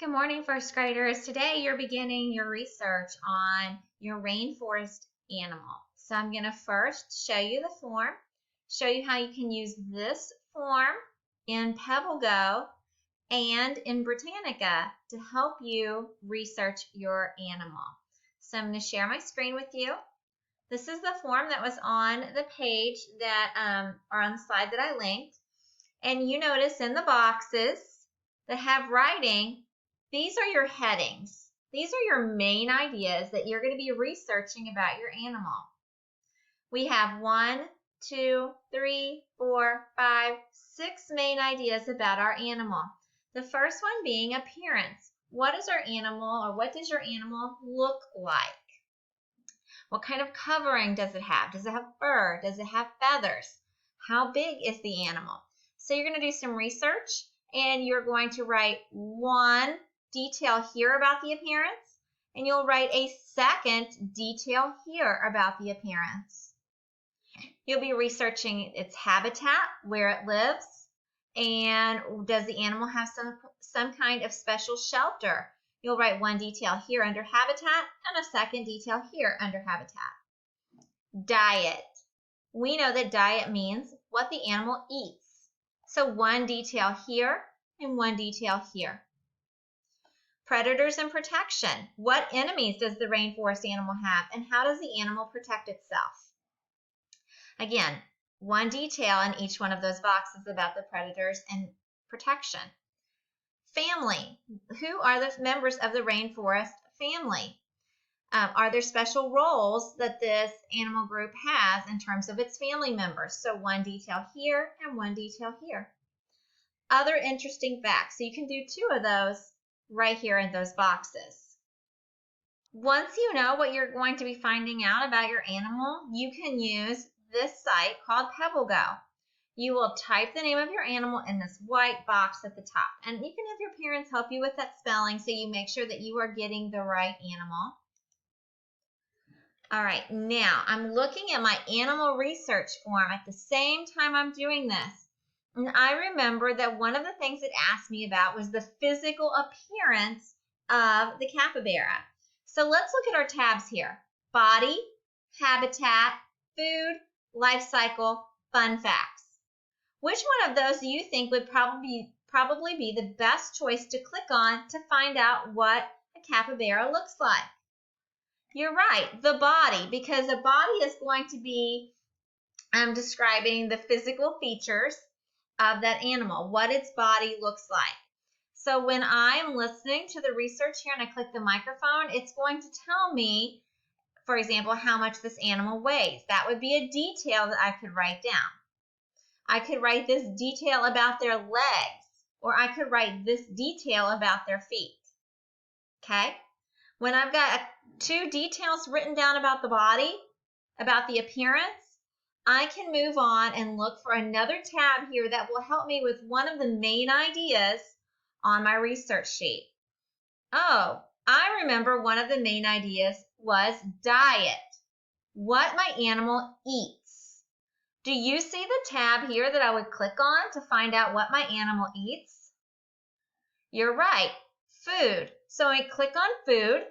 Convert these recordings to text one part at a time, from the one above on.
Good morning, first graders. Today you're beginning your research on your rainforest animal. So I'm going to first show you the form, show you how you can use this form in PebbleGo and in Britannica to help you research your animal. So I'm going to share my screen with you. This is the form that was on the page that are on the slide that I linked. And you notice in the boxes that have writing, these are your headings. These are your main ideas that you're going to be researching about your animal. We have 1, 2, 3, 4, 5, 6 main ideas about our animal. The first one being appearance. What is our animal, or what does your animal look like? What kind of covering does it have? Does it have fur? Does it have feathers? How big is the animal? So you're going to do some research, and you're going to write one detail here about the appearance, and you'll write a second detail here about the appearance. You'll be researching its habitat, where it lives, and does the animal have some kind of special shelter? You'll write one detail here under habitat and a second detail here under habitat. Diet. We know that diet means what the animal eats. So one detail here and one detail here. Predators and protection. What enemies does the rainforest animal have, and how does the animal protect itself? Again, one detail in each one of those boxes about the predators and protection. Family. Who are the members of the rainforest family? Are there special roles that this animal group has in terms of its family members? So one detail here and one detail here. Other interesting facts. So you can do 2 of those right here in those boxes. Once you know what you're going to be finding out about your animal, you can use this site called PebbleGo. You will type the name of your animal in this white box at the top, and you can have your parents help you with that spelling so you make sure that you are getting the right animal. All right, now I'm looking at my animal research form at the same time I'm doing this. And I remember that one of the things it asked me about was the physical appearance of the capybara. So let's look at our tabs here. Body, habitat, food, life cycle, fun facts. Which one of those do you think would probably be the best choice to click on to find out what a capybara looks like? You're right, the body, because the body is going to be describing the physical features of that animal, what its body looks like. So when I'm listening to the research here and I click the microphone, it's going to tell me, for example, how much this animal weighs. That would be a detail that I could write down. I could write this detail about their legs, or I could write this detail about their feet. Okay? When I've got 2 details written down about the body, about the appearance, I can move on and look for another tab here that will help me with one of the main ideas on my research sheet. Oh, I remember one of the main ideas was diet. What my animal eats. Do you see the tab here that I would click on to find out what my animal eats? You're right, food. So I click on food.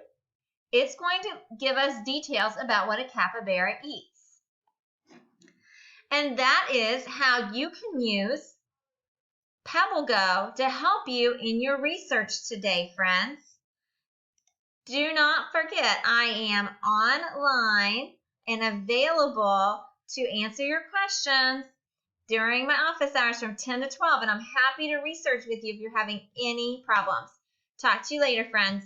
It's going to give us details about what a capybara eats. And that is how you can use PebbleGo to help you in your research today, friends. Do not forget, I am online and available to answer your questions during my office hours from 10 to 12, and I'm happy to research with you if you're having any problems. Talk to you later, friends.